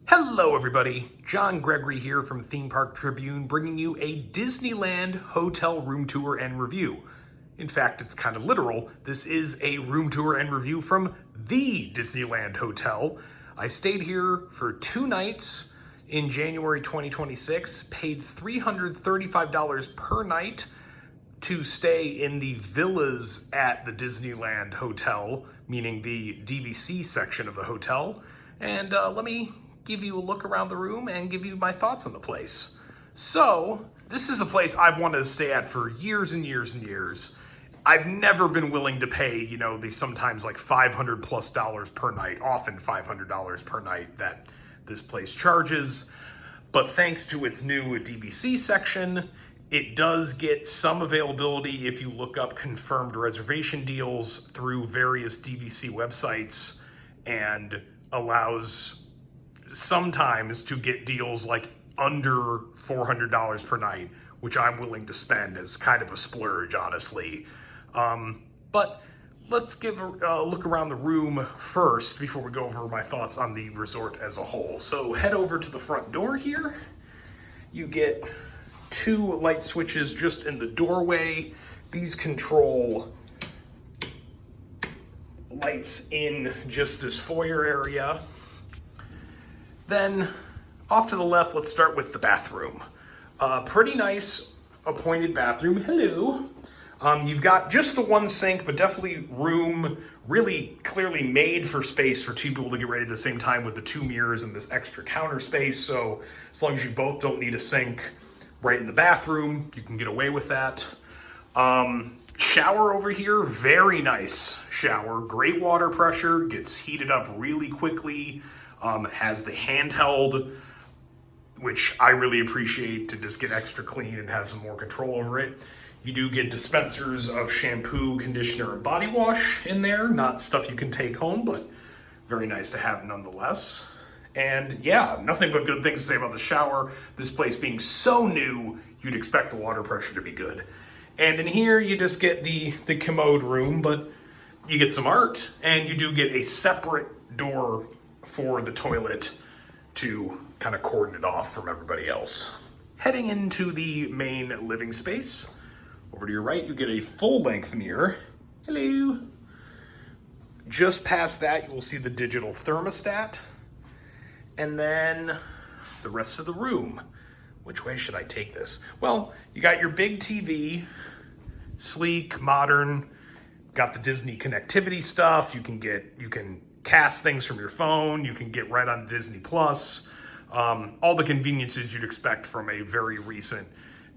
Hello everybody, John Gregory here from Theme Park Tribune bringing you a Disneyland hotel room tour and review. In fact, it's kind of literal. This is a room tour and review from the Disneyland Hotel. I stayed here for 2 nights in January 2026, paid $335 per night to stay in the villas at the Disneyland Hotel, meaning the DVC section of the hotel. And let me give you a look around the room and give you my thoughts on the place. So, this is a place I've wanted to stay at for years and years and years. I've never been willing to pay, the sometimes like $500 plus per night, often $500 per night that this place charges. But thanks to its new DVC section, it does get some availability if you look up confirmed reservation deals through various DVC websites, and allows sometimes to get deals like under $400 per night, which I'm willing to spend as kind of a splurge, honestly. But let's give a look around the room first before we go over my thoughts on the resort as a whole. So head over to the front door here. You get 2 light switches just in the doorway. These control lights in just this foyer area. Then off to the left, let's start with the bathroom. Pretty nice appointed bathroom. Hello. You've got just the 1 sink, but definitely room really clearly made for space for 2 people to get ready at the same time, with the 2 mirrors and this extra counter space. So as long as you both don't need a sink right in the bathroom, you can get away with that. Shower over here, very nice shower. Great water pressure, gets heated up really quickly. Has the handheld, which I really appreciate, to just get extra clean and have some more control over it. You do get dispensers of shampoo, conditioner, and body wash in there. Not stuff you can take home, but very nice to have nonetheless. And yeah, nothing but good things to say about the shower. This place being so new, you'd expect the water pressure to be good. And in here, you just get the commode room, but you get some art, and you do get a separate door for the toilet to kind of cordon it off from everybody else. Heading into the main living space, over to your right, you get a full-length mirror. Hello. Just past that, you will see the digital thermostat. And then the rest of the room. Which way should I take this? Well, you got your big TV, sleek, modern, got the Disney connectivity stuff. You can cast things from your phone. You can get right on Disney Plus. All the conveniences you'd expect from a very recent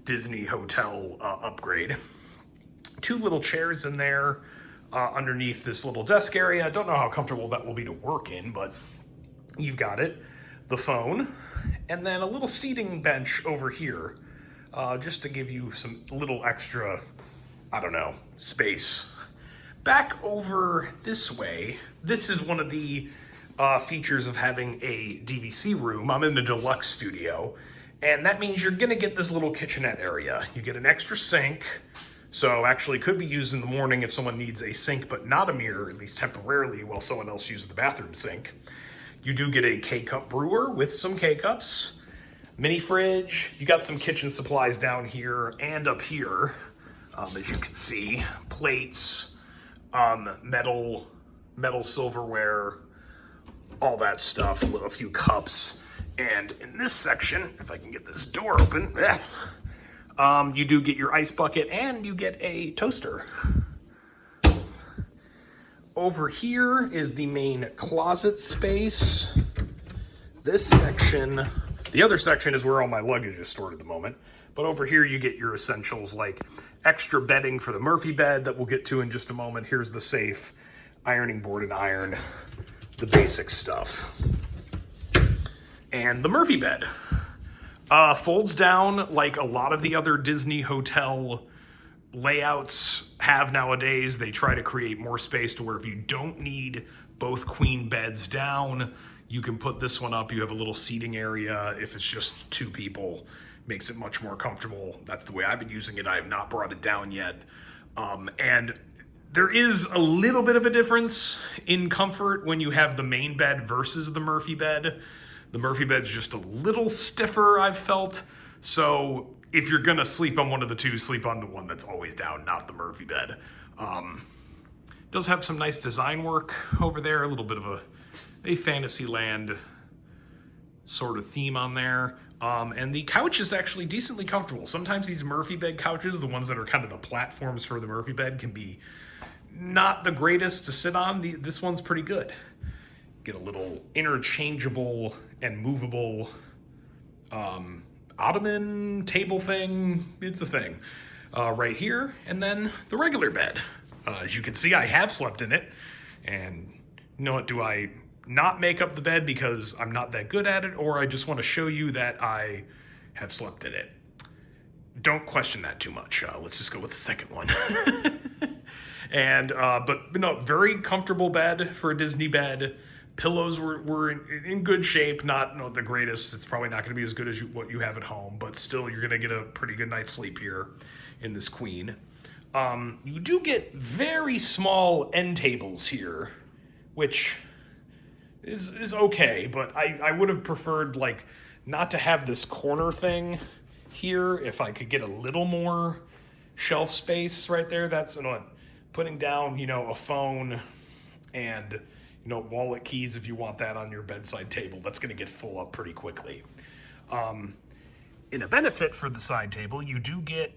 Disney hotel upgrade. 2 little chairs in there underneath this little desk area. I don't know how comfortable that will be to work in, but you've got it. The phone, and then a little seating bench over here, just to give you some little extra, space. Back over this way, this is one of the features of having a DVC room. I'm in the Deluxe studio, and that means you're gonna get this little kitchenette area. You get an extra sink, so actually could be used in the morning if someone needs a sink but not a mirror, at least temporarily, while someone else uses the bathroom sink. You do get a K-cup brewer with some K-cups, mini fridge. You got some kitchen supplies down here and up here, as you can see. Plates, metal silverware, all that stuff, a few cups. And in this section, if I can get this door open, you do get your ice bucket and you get a toaster. Over here is the main closet space. This section, the other section is where all my luggage is stored at the moment. But over here you get your essentials like extra bedding for the Murphy bed that we'll get to in just a moment. Here's the safe, ironing board and iron, the basic stuff. And the Murphy bed folds down like a lot of the other Disney hotel layouts have nowadays. They try to create more space to where if you don't need both queen beds down, you can put this one up. You have a little seating area if it's just 2 people. Makes it much more comfortable. That's the way I've been using it. I have not brought it down yet. And there is a little bit of a difference in comfort when you have the main bed versus the Murphy bed. The Murphy bed's just a little stiffer, I've felt. So if you're gonna sleep on one of the two, sleep on the one that's always down, not the Murphy bed. Does have some nice design work over there, a little bit of a Fantasyland sort of theme on there. And the couch is actually decently comfortable. Sometimes these Murphy bed couches, the ones that are kind of the platforms for the Murphy bed, can be not the greatest to sit on. This one's pretty good. Get a little interchangeable and movable ottoman table thing. It's a thing right here. And then the regular bed. As you can see, I have slept in it. And you know what, do I not make up the bed because I'm not that good at it, or I just want to show you that I have slept in it? Don't question that too much. Let's just go with the second one. And but no, very comfortable bed for a Disney bed. Pillows were in good shape, not the greatest. It's probably not going to be as good as what you have at home, but still you're going to get a pretty good night's sleep here in this queen. You do get very small end tables here, which is okay, but I would have preferred like not to have this corner thing here. If I could get a little more shelf space right there, that's putting down, a phone and, wallet keys if you want that on your bedside table. That's going to get full up pretty quickly. In a benefit for the side table, you do get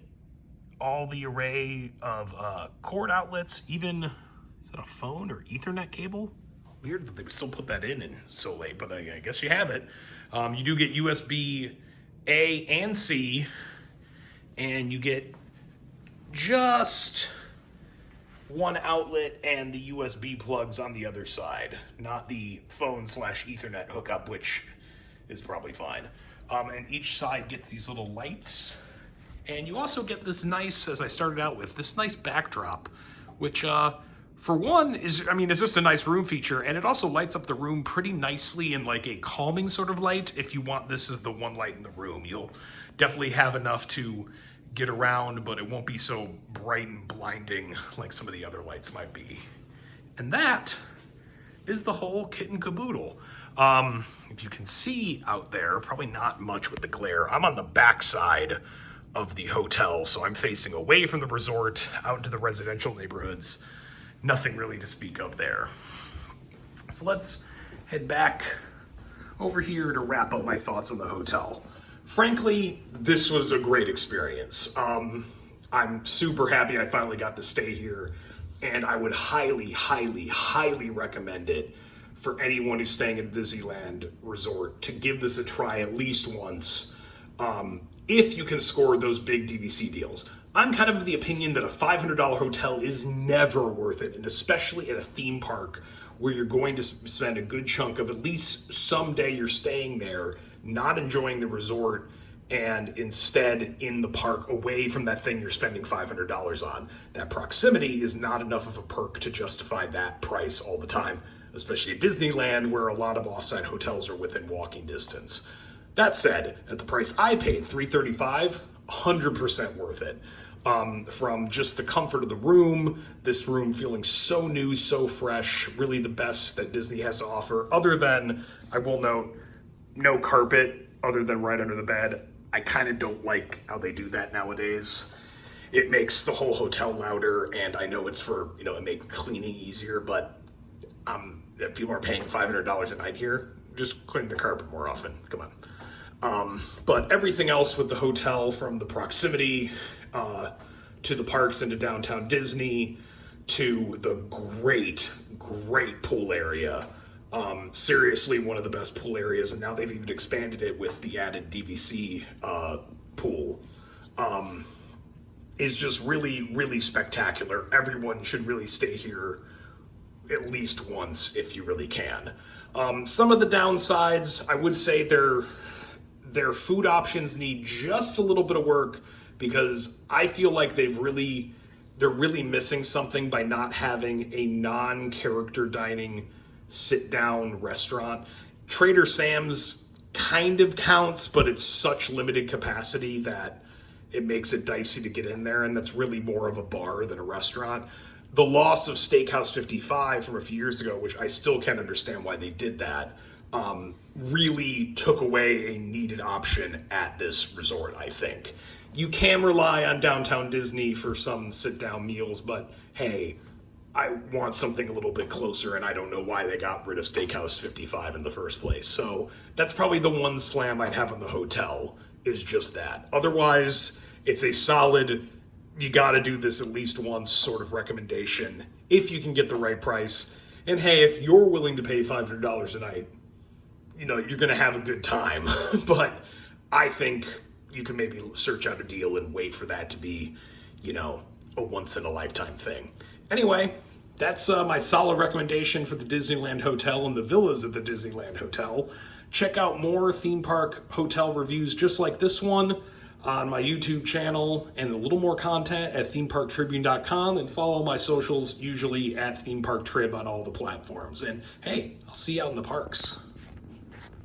all the array of cord outlets, even, is that a phone or Ethernet cable? Weird that they would still put that in so late, but I guess you have it. You do get USB A and C, and you get just one outlet and the USB plugs on the other side, not the phone/Ethernet hookup, which is probably fine. And each side gets these little lights. And you also get this nice, as I started out with, this nice backdrop, which for one it's just a nice room feature, and it also lights up the room pretty nicely in like a calming sort of light. If you want this as the one light in the room, you'll definitely have enough to get around, but it won't be so bright and blinding like some of the other lights might be. And that is the whole kit and caboodle. If you can see out there, probably not much with the glare. I'm on the back side of the hotel, so I'm facing away from the resort out into the residential neighborhoods. Nothing really to speak of there. So let's head back over here to wrap up my thoughts on the hotel. Frankly, this was a great experience. I'm super happy I finally got to stay here, and I would highly, highly, highly recommend it for anyone who's staying at Disneyland Resort to give this a try at least once. If you can score those big DVC deals. I'm kind of the opinion that a $500 hotel is never worth it, and especially at a theme park where you're going to spend a good chunk of at least someday you're staying there, not enjoying the resort, and instead in the park away from that thing you're spending $500 on. That proximity is not enough of a perk to justify that price all the time, especially at Disneyland where a lot of offsite hotels are within walking distance. That said, at the price I paid, $335, 100% worth it. From just the comfort of the room, this room feeling so new, so fresh, really the best that Disney has to offer, other than, I will note, no carpet other than right under the bed. I kind of don't like how they do that nowadays. It makes the whole hotel louder, and I know it's for, it makes cleaning easier, but if people are paying $500 a night here, just clean the carpet more often. Come on. But everything else with the hotel, from the proximity to the parks into downtown Disney to the great pool area. Seriously, one of the best pool areas, and now they've even expanded it with the added DVC pool. Is just really, really spectacular. Everyone should really stay here at least once if you really can. Some of the downsides, I would say their food options need just a little bit of work, because I feel like they're really missing something by not having a non-character dining sit-down restaurant. Trader Sam's kind of counts, but it's such limited capacity that it makes it dicey to get in there, and that's really more of a bar than a restaurant. The loss of Steakhouse 55 from a few years ago, which I still can't understand why they did that, really took away a needed option at this resort, I think. You can rely on Downtown Disney for some sit-down meals, but hey, I want something a little bit closer, and I don't know why they got rid of Steakhouse 55 in the first place. So that's probably the one slam I'd have on the hotel, is just that. Otherwise, it's a solid, you gotta do this at least once sort of recommendation, if you can get the right price. And hey, if you're willing to pay $500 a night, you know, you're gonna have a good time. But I think you can maybe search out a deal and wait for that to be, you know, a once in a lifetime thing. Anyway, that's my solid recommendation for the Disneyland Hotel and the villas at the Disneyland Hotel. Check out more theme park hotel reviews just like this one on my YouTube channel, and a little more content at themeparktribune.com, and follow my socials, usually at themeparktrib on all the platforms. And hey, I'll see you out in the parks.